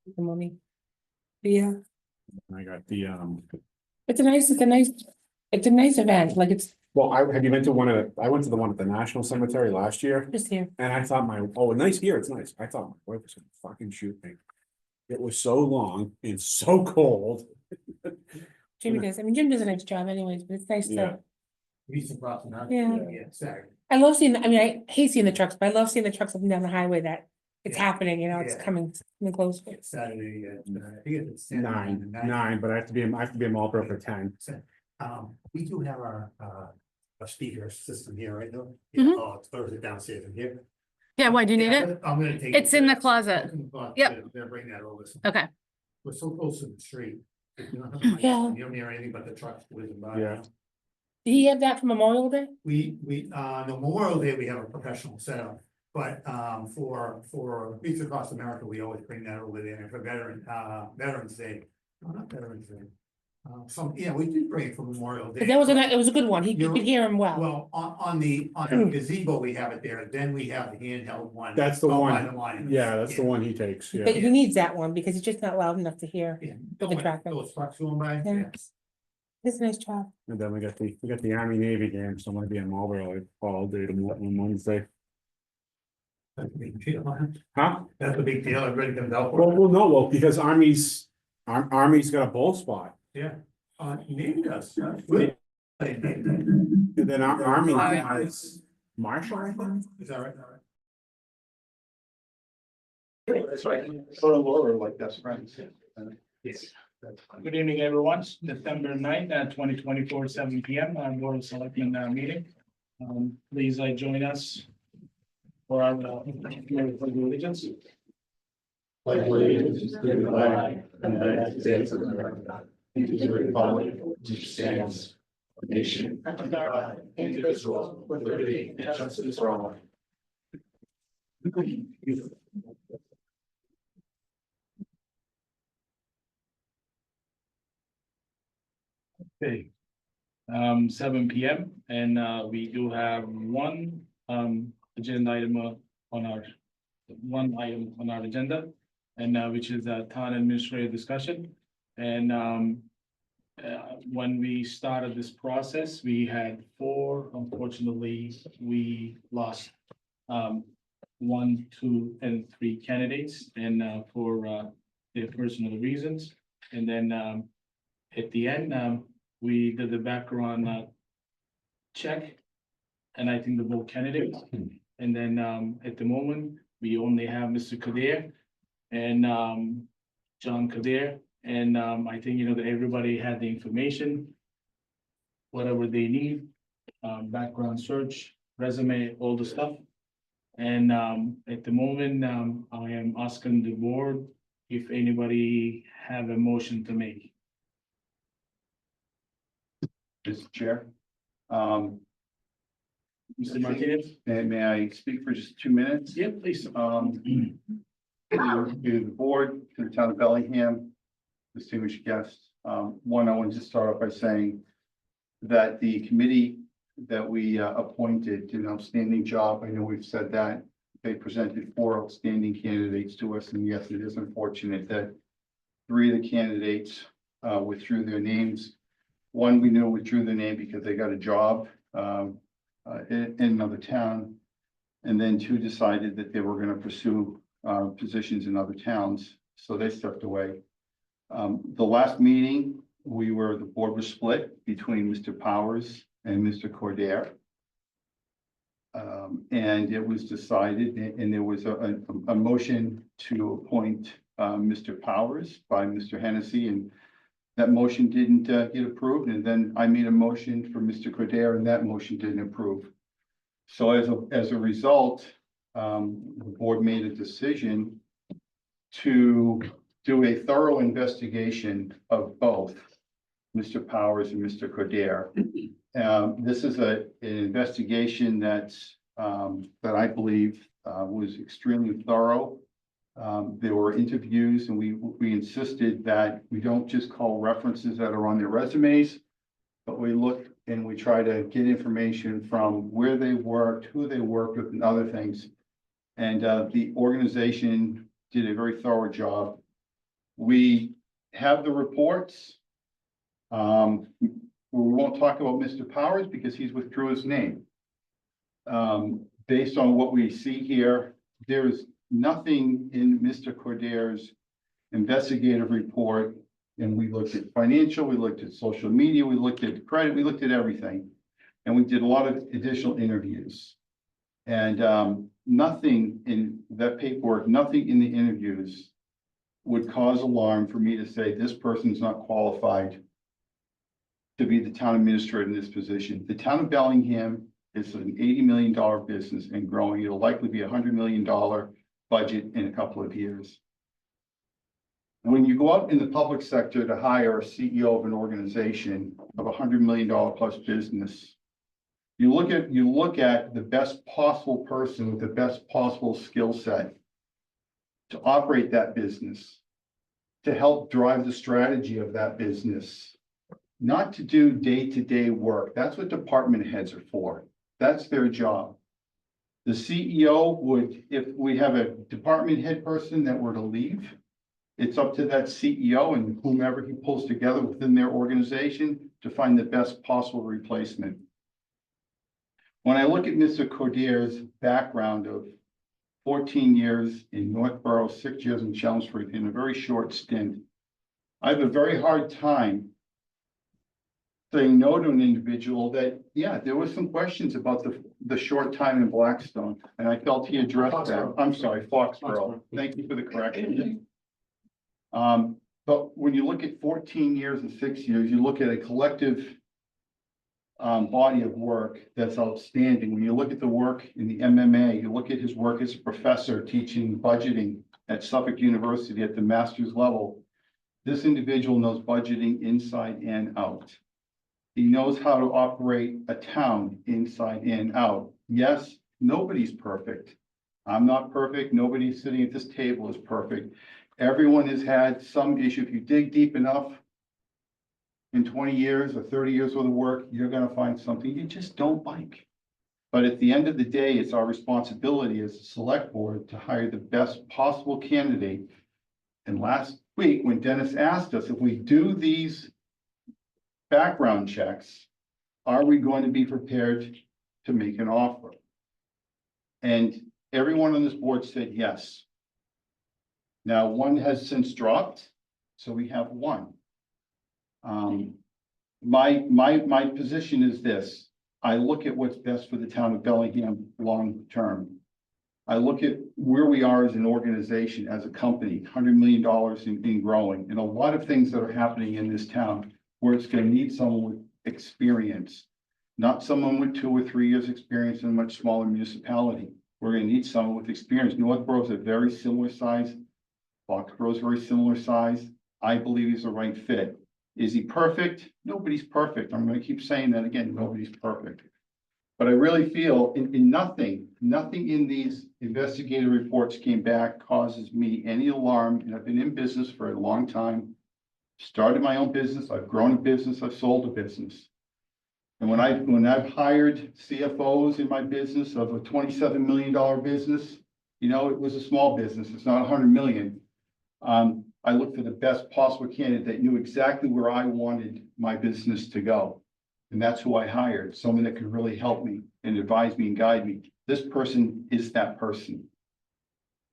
the money. But yeah, I got the, it's a nice event, like it's well, have you been to I went to the one at the National Cemetery last year, just here. and I thought nice here, it's nice. I thought my wife was gonna fucking shoot me. It was so long and so cold. Jimmy does, I mean, Jim does a nice job anyways, but it's nice Yeah. to, He's across the mountain. Yeah. Sorry. I love seeing, I mean, I hate seeing the trucks, but I love seeing the trucks up and down the highway that it's Yeah. happening, you know, it's Yeah. coming close. It's Saturday, I think it's Nine, but I have to be in Marlboro for 10. We do have a speaker system here, right now. Mhm. Oh, it's Thursday downstairs in here. Yeah, why, do you need Yeah, it? I'm gonna take. It's in the closet. Yep. They're bringing that over. Okay. We're so close to the street. You don't have to, Yeah. You don't hear anything but the trucks whizzing by. Yeah. Did he have that for Memorial Day? We, the Memorial Day, we have a professional setup, but, for Beats Across America, we always bring that over there, and for Veterans Day. No, not Veterans Day. We did bring it for Memorial Day. But that was it was a good one, you could hear him well. Well, on the gazebo, we have it there, then we have the handheld one. That's the out one. by the line. Yeah, that's the one he takes, But yeah. he needs that one because it's just not loud enough to hear. Yeah. With the traffic. Those trucks going by, Yeah. yeah. It's a nice job. And then we got the Army Navy game, so I'm gonna be in Marlboro like all day on Wednesday. That's a big deal, huh? Huh? That's a big deal, everybody comes out for it. Well, because Army's got a bowl spot. Yeah, maybe does. And then our Army has Marshall, I think. Is that right? That's right. Or like that's friends. Yes. That's fine. Good evening, everyone. December 9th, 2024, 7 PM, Board of Selectmen meeting. Please join us for our pledge of allegiance. Like allegiance to the flag of the United States of America, and to the republic which stands, one nation, under God, indivisible, with liberty and justice for all. Okay. 7 PM, and we do have one agenda item on our agenda, and which is a town administrative discussion. And when we started this process, we had 4. Unfortunately, we lost 1, 2, and 3 candidates, and for their personal reasons. And then at the end, we did the background check, and I think the both candidates. And then at the moment, we only have Mr. Kadir and John Kadir. And I think, that everybody had the information, whatever they need, background search, resume, all the stuff. And at the moment, I am asking the board if anybody have a motion to make. Mr. Chair. Mr. Martinez? May I speak for just 2 minutes? Yeah, please. To the board, to the town of Bellingham, distinguished guests. One, I want to start off by saying that the committee that we appointed did an outstanding job. I know we've said that. They presented 4 outstanding candidates to us, and yes, it is unfortunate that 3 of the candidates withdrew their names. One, we knew withdrew their name because they got a job in another town. And then 2 decided that they were going to pursue positions in other towns, so they stepped away. The last meeting, the board was split between Mr. Powers and Mr. Cordair. And it was decided, and there was a motion to appoint Mr. Powers by Mr. Hennessy, and that motion didn't get approved. And then I made a motion for Mr. Cordair, and that motion didn't approve. So as a result, the board made a decision to do a thorough investigation of both Mr. Powers and Mr. Cordair. This is an investigation that I believe was extremely thorough. There were interviews, and we insisted that we don't just call references that are on their resumes, but we look and we try to get information from where they worked, who they worked with, and other things. And the organization did a very thorough job. We have the reports. We won't talk about Mr. Powers because he's withdrew his name. Based on what we see here, there is nothing in Mr. Cordaire's investigative report. And we looked at financial, we looked at social media, we looked at credit, we looked at everything. And we did a lot of additional interviews. And nothing in that paperwork, nothing in the interviews would cause alarm for me to say this person is not qualified to be the town administrator in this position. The town of Bellingham is an $80 million business and growing. It'll likely be a $100 million budget in a couple of years. When you go out in the public sector to hire a CEO of an organization of $100 million plus business, you look at the best possible person with the best possible skill set to operate that business, to help drive the strategy of that business, not to do day-to-day work. That's what department heads are for. That's their job. The CEO would, if we have a department head person that were to leave, it's up to that CEO and whomever he pulls together within their organization to find the best possible replacement. When I look at Mr. Cordaire's background of 14 years in Northborough, 6 years in Chelmsford, in a very short stint, I have a very hard time saying no to an individual that, yeah, there was some questions about the short time in Blackstone, and I felt he addressed that. Foxborough. I'm sorry, Foxborough. Thank you for the correction. But when you look at 14 years and 6 years, you look at a collective body of work that's outstanding. When you look at the work in the MMA, you look at his work as a professor teaching budgeting at Suffolk University at the master's level. This individual knows budgeting inside and out. He knows how to operate a town inside and out. Yes, nobody's perfect. I'm not perfect. Nobody sitting at this table is perfect. Everyone has had some issue. If you dig deep enough, in 20 years or 30 years worth of work, you're gonna find something you just don't like. But at the end of the day, it's our responsibility as a select board to hire the best possible candidate. And last week, when Dennis asked us if we do these background checks, are we going to be prepared to make an offer? And everyone on this board said yes. Now, one has since dropped, so we have one. My position is this: I look at what's best for the town of Bellingham long term. I look at where we are as an organization, as a company, $100 million in growing, and a lot of things that are happening in this town where it's going to need someone with experience, not someone with 2 or 3 years experience in a much smaller municipality. We're going to need someone with experience. Northborough is a very similar size. Foxborough is very similar size. I believe he's the right fit. Is he perfect? Nobody's perfect. I'm going to keep saying that again. Nobody's perfect. But I really feel in nothing in these investigative reports came back causes me any alarm. And I've been in business for a long time. Started my own business. I've grown a business. I've sold a business. And when I've hired CFOs in my business of a $27 million business, you know, it was a small business. It's not 100 million. I looked for the best possible candidate that knew exactly where I wanted my business to go. And that's who I hired, someone that could really help me and advise me and guide me. This person is that person.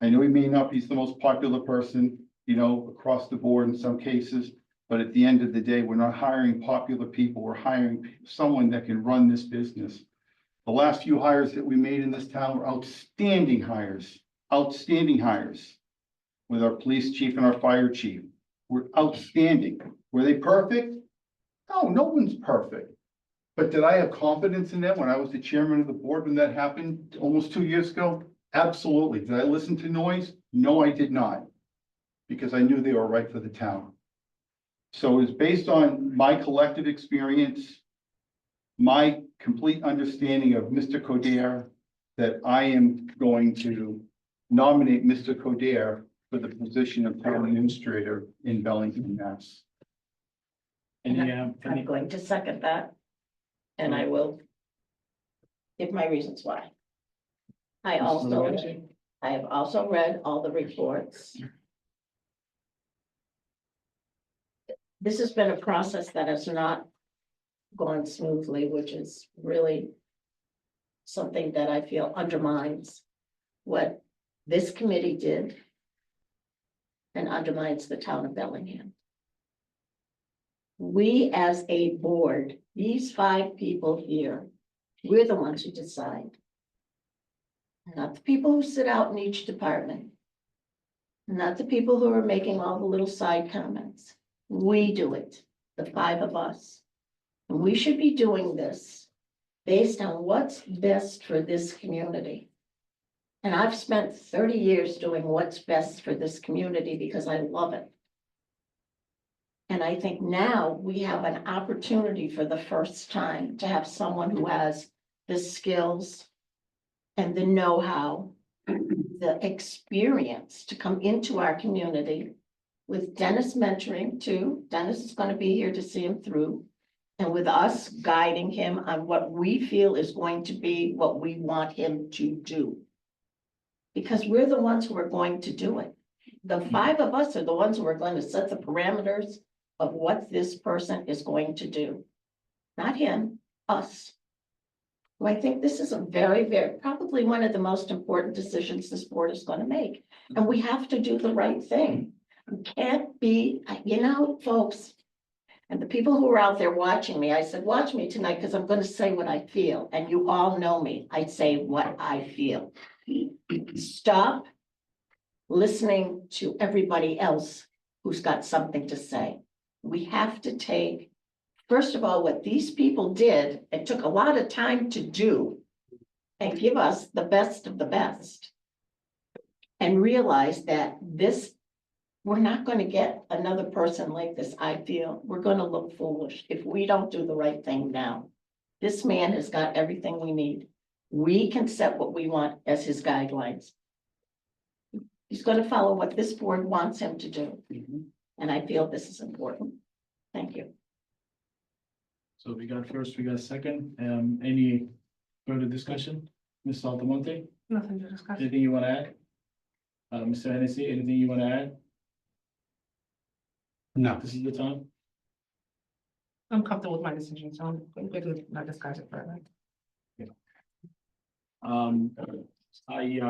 I know he may not be the most popular person, you know, across the board in some cases, but at the end of the day, we're not hiring popular people. We're hiring someone that can run this business. The last few hires that we made in this town were outstanding hires. With our police chief and our fire chief. Were outstanding. Were they perfect? No, no one's perfect. But did I have confidence in them when I was the chairman of the board when that happened almost 2 years ago? Absolutely. Did I listen to noise? No, I did not. Because I knew they were right for the town. So it's based on my collective experience, my complete understanding of Mr. Codaire, that I am going to nominate Mr. Codaire for the position of town administrator in Bellingham, Mass. Any, I'm going to second that. And I will give my reasons why. I have also read all the reports. this has been a process that has not gone smoothly, which is really something that I feel undermines what this committee did and undermines the town of Bellingham. We as a board, these 5 people here, we're the ones who decide. Not the people who sit out in each department. Not the people who are making all the little side comments. We do it, the 5 of us. And we should be doing this based on what's best for this community. And I've spent 30 years doing what's best for this community because I love it. And I think now we have an opportunity for the first time to have someone who has the skills and the know-how, the experience to come into our community with Dennis mentoring too. Dennis is going to be here to see him through. And with us guiding him on what we feel is going to be what we want him to do. Because we're the ones who are going to do it. The 5 of us are the ones who are going to set the parameters of what this person is going to do. Not him, us. So I think this is a very, very, probably one of the most important decisions this board is going to make. And we have to do the right thing. We can't be, you know, folks, and the people who are out there watching me, I said, watch me tonight because I'm going to say what I feel. And you all know me. I say what I feel. Stop listening to everybody else who's got something to say. We have to take, first of all, what these people did, it took a lot of time to do, and give us the best of the best. And realize that this, we're not going to get another person like this, I feel. We're going to look foolish if we don't do the right thing now. This man has got everything we need. We can set what we want as his guidelines. He's going to follow what this board wants him to do. And I feel this is important. Thank you. So we got first, we got second. Any further discussion? Ms. Altamonte, Nothing to discuss. anything you want to add? Mr. Hennessy, anything you want to add? No. This is the time. I'm comfortable with my decision, so I'm good to not discuss it further. I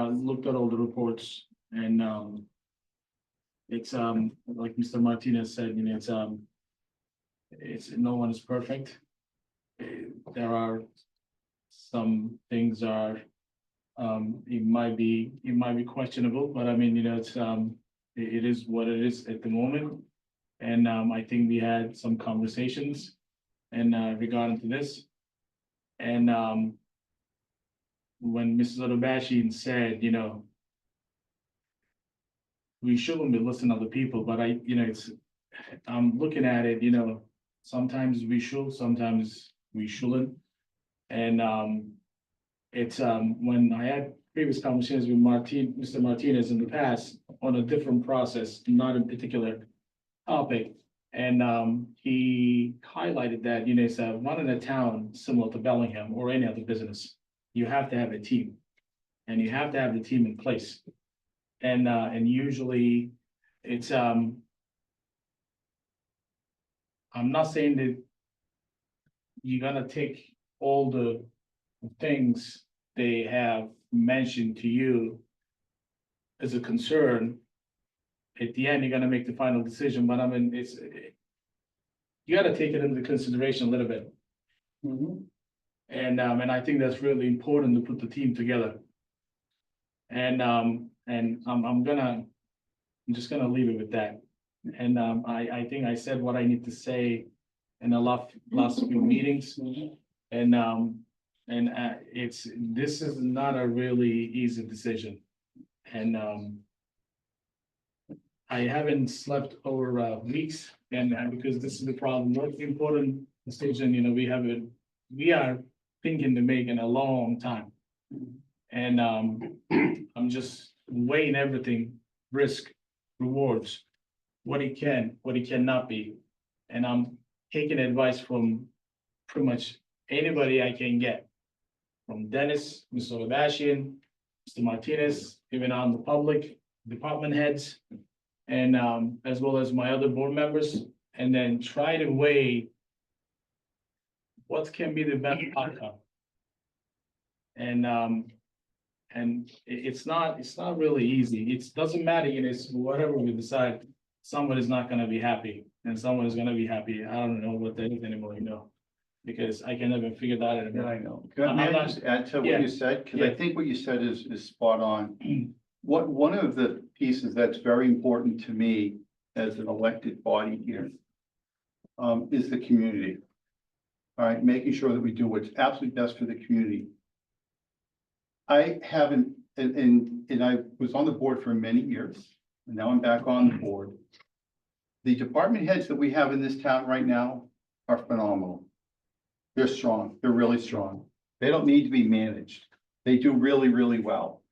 looked at all the reports and it's like Mr. Martinez said, you know, it's no one is perfect. There are some things are it might be questionable, but I mean, you know, it's it is what it is at the moment. And I think we had some conversations and regarding to this. And when Mrs. Odobashian said, you know, we shouldn't be listening to other people, but you know, I'm looking at it, you know, sometimes we should, sometimes we shouldn't. And it's when I had previous conversations with Mr. Martinez in the past on a different process, not a particular topic. And he highlighted that, you know, it's not in a town similar to Bellingham or any other business. You have to have a team, and you have to have the team in place. And usually it's I'm not saying that you're gonna take all the things they have mentioned to you as a concern. At the end, you're gonna make the final decision, but I mean, you gotta take it into consideration a little bit. And I think that's really important to put the team together. And I'm just gonna leave it with that. And I think I said what I need to say in the last few meetings. And this is not a really easy decision. And I haven't slept over weeks, and because this is the problem, most important decision, you know, we are thinking to make in a long time. And I'm just weighing everything, risk, rewards, what he can, what he cannot be. And I'm taking advice from pretty much anybody I can get. From Dennis, Mr. Odobashian, Mr. Martinez, even on the public, department heads, and as well as my other board members. and then try to weigh what can be the best outcome. And it's not really easy. It doesn't matter, it's whatever we decide, someone is not gonna be happy and someone is gonna be happy. I don't know what that is anymore, because I can never figure that out. Yeah, I know. Can I, I'm may I not- just add to yeah, what you said? Because I yeah. think what you said is spot on. One of the pieces that's very important to me as an elected body here is the community. All right, making sure that we do what's absolutely best for the community. I haven't, and I was on the board for many years, and now I'm back on the board. The department heads that we have in this town right now are phenomenal. They're strong. They're really strong. They don't need to be managed. They do really, really well.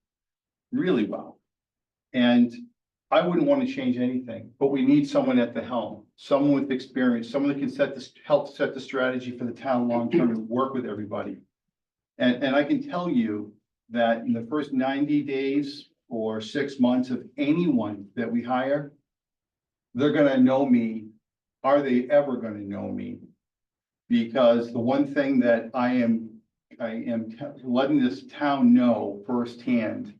Really well. And I wouldn't want to change anything, but we need someone at the helm, someone with experience, someone that can help set the strategy for the town long-term and work with everybody. And I can tell you that in the first 90 days or 6 months of anyone that we hire, they're gonna know me. Are they ever gonna know me? Because the one thing that I am letting this town know firsthand,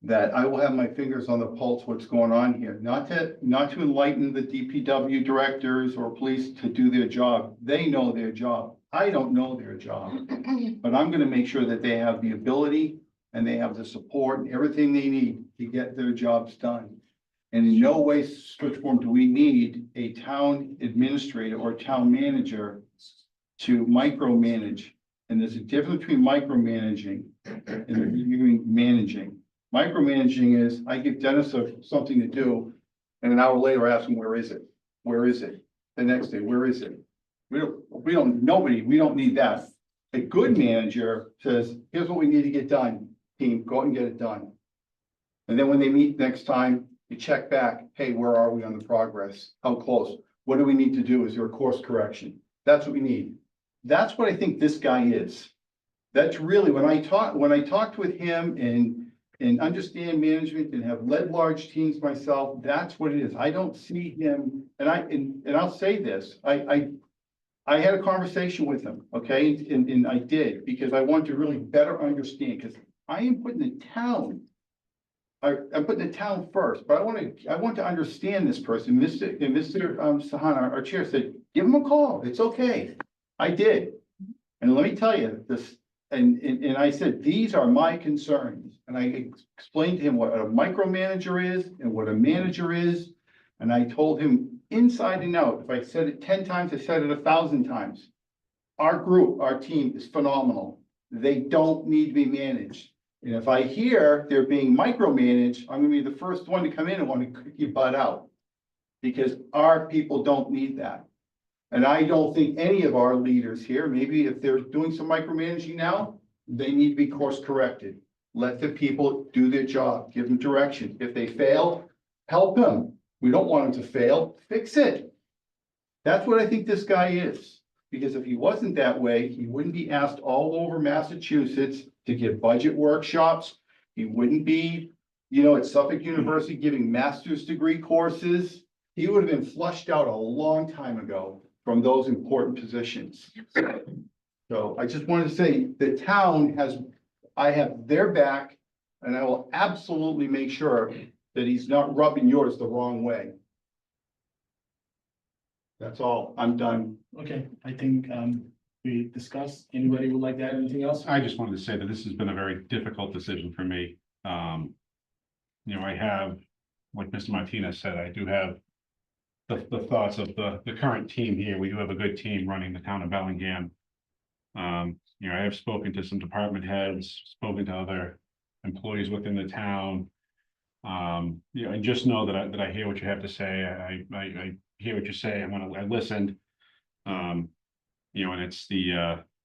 that I will have my fingers on the pulse of what's going on here, not to enlighten the DPW directors or police to do their job. They know their job. I don't know their job, but I'm gonna make sure that they have the ability and they have the support and everything they need to get their jobs done. And in no way, stretch form, do we need a town administrator or town manager to micromanage. And there's a difference between micromanaging and managing. Micromanaging is, I give Dennis something to do, and an hour later I ask him, where is it? Where is it? The next day, where is it? We don't need that. A good manager says, here's what we need to get done, team, go out and get it done. And then when they meet next time, you check back, hey, where are we on the progress? How close? What do we need to do? Is there a course correction? That's what we need. That's what I think this guy is. That's really, when I talked with him and understand management and have led large teams myself, that's what it is. I don't see him, and I'll say this, I had a conversation with him, okay, and I did, because I want to really better understand, because I am putting the town, I'm putting the town first, but I want to understand this person. Mr. Sahana, our chair, said, give him a call, it's okay. I did, and let me tell you this, and I said, these are my concerns, and I explained to him what a micromanager is and what a manager is, and I told him inside and out. If I said it 10 times, I said it 1,000 times. Our group, our team is phenomenal. They don't need to be managed. And if I hear they're being micromanaged, I'm gonna be the first one to come in and want to kick your butt out. Because our people don't need that. And I don't think any of our leaders here, maybe if they're doing some micromanaging now, they need to be course corrected. Let the people do their job, give them direction. If they fail, help them. We don't want them to fail, fix it. That's what I think this guy is. Because if he wasn't that way, he wouldn't be asked all over Massachusetts to give budget workshops. He wouldn't be, at Suffolk University giving master's degree courses. He would have been flushed out a long time ago from those important positions. So I just wanted to say the town I have their back, and I will absolutely make sure that he's not rubbing yours the wrong way. That's all. I'm done. Okay, I think, we discussed, anybody would like to add anything else? I just wanted to say that this has been a very difficult decision for me. I have, like Mr. Martinez said, I do have the thoughts of the current team here. We do have a good team running the town of Bellingham. I have spoken to some department heads, spoken to other employees within the town. And just know that I hear what you have to say. I hear what you say. I listened. And it's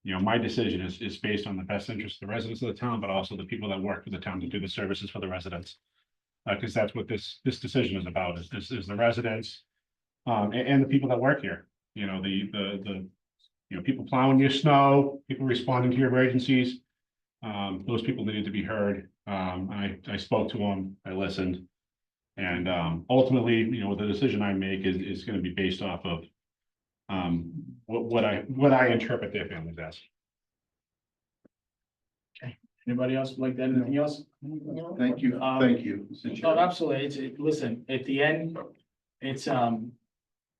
my decision is based on the best interest of the residents of the town, but also the people that work for the town to do the services for the residents. Because that's what this decision is about, is the residents, and the people that work here. The people plowing your snow, people responding to your emergencies. Those people needed to be heard. I spoke to them, I listened, And ultimately, you know, the decision I make is gonna be based off of what I interpret their families as. Anybody else like that? Anything else? Thank you, thank you. Mr. No, Chair. absolutely. Listen, at the end, it's,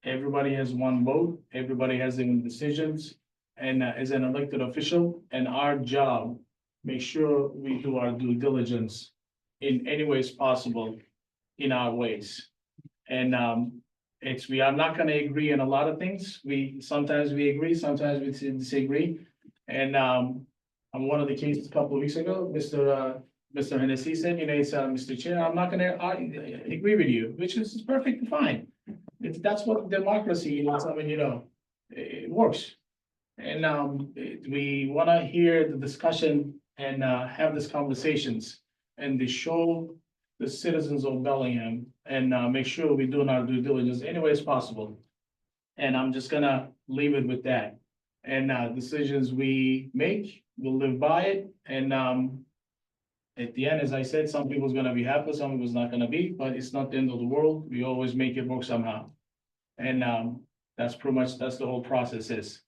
everybody has one vote, everybody has their own decisions. And as an elected official, and our job, make sure we do our due diligence in any ways possible in our ways. And we are not gonna agree on a lot of things. Sometimes we agree, sometimes we disagree. And on one of the cases a couple of weeks ago, Mr. Hennessy said, you know, he said, Mr. Chair, I'm not gonna agree with you, which is perfectly fine. That's what democracy, you know, something, you know, it works. And we wanna hear the discussion and have these conversations and to show the citizens of Bellingham and make sure we're doing our due diligence any way as possible. And I'm just gonna leave it with that. And decisions we make, we'll live by it. And at the end, as I said, some people's gonna be happy, some people's not gonna be, but it's not the end of the world. We always make it work somehow. And that's pretty much, that's the whole process is.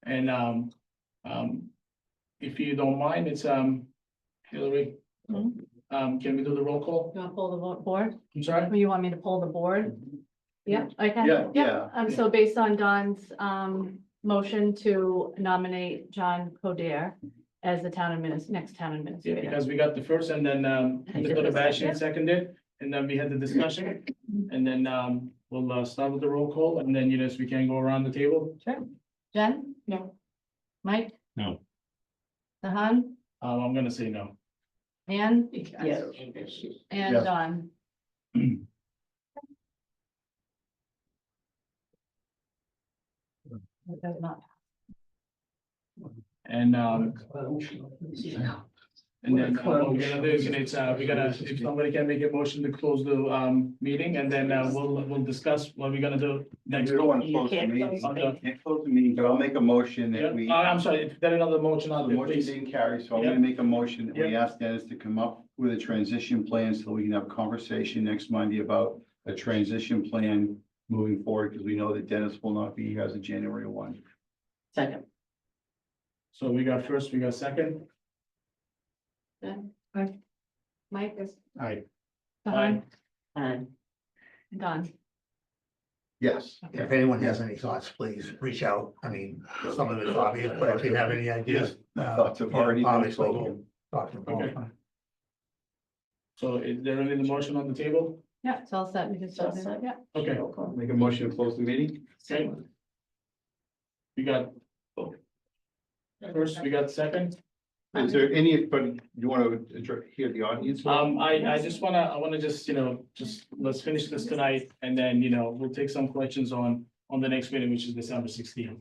And if you don't mind, it's Hillary. Can we do the roll call? You want to pull the board? I'm sorry? Or you want me to pull the board? Yeah, I can. Yeah. So based on Don's, motion to nominate John Codere as the next town Yeah, administrator. because we got the first and then Mr. Sebastian seconded, and then we had the discussion. And then we'll start with the roll call, and then, you know, so we can go around the table. Sure. Jen? No. Mike? No. Sahan? I'm gonna say no. Ann? Yes. And Yes. Don? It does not. And then what we're gonna do is, if somebody can make a motion to close the meeting, and then we'll discuss what we're gonna do next. We don't want to close the can't meeting, close the- can't close the meeting, but I'll make a motion Yeah, that we. I'm sorry, if there another motion out The there, motion please. didn't carry, so I'm Yep. gonna make a motion that we Yep. ask Dennis to come up with a transition plan so we can have a conversation next Monday about a transition plan moving forward, because we know that Dennis will not be here as of January 1. Second. So we got first, we got second. Jen? Mike? Aye. Sahan? And Don? Yes. If anyone has any thoughts, please reach out. I mean, some of it's obvious, but if you have any ideas. Thoughts have already been obviously, spoken. we'll talk to them. Okay. So is there any motion on the table? Yeah, it's all set. We just, It's all set. yeah. Okay, roll call. Make a motion to close the meeting? okay. We got. First, we got second. Is there anybody, you want to hear the audience? I wanna just, you know, let's finish this tonight, and then, you know, we'll take some questions on the next meeting, which is December 16th.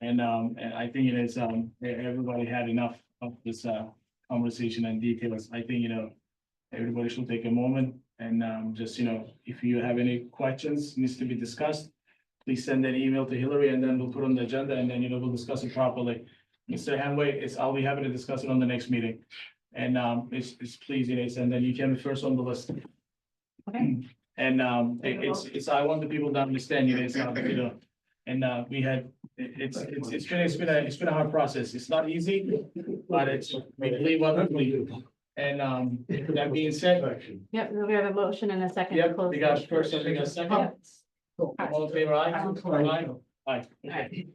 And I think it is, everybody had enough of this, conversation and details. I think, you know, everybody should take a moment and, just, you know, if you have any questions needs to be discussed, please send an email to Hillary, and then we'll put on the agenda, and then, you know, we'll discuss it properly. Mr. Hanway, I'll be happy to discuss it on the next meeting. And it's please, you know, and then you can be first on the list. Okay. And I want the people to understand, you know, you know, and we had, it's been a hard process. It's not easy, but we believe what we believe. And that being said, Yep, we have a motion and a second. to yep, close we got the- first and we got second. Yep. All in favor, aye? Aye. Okay.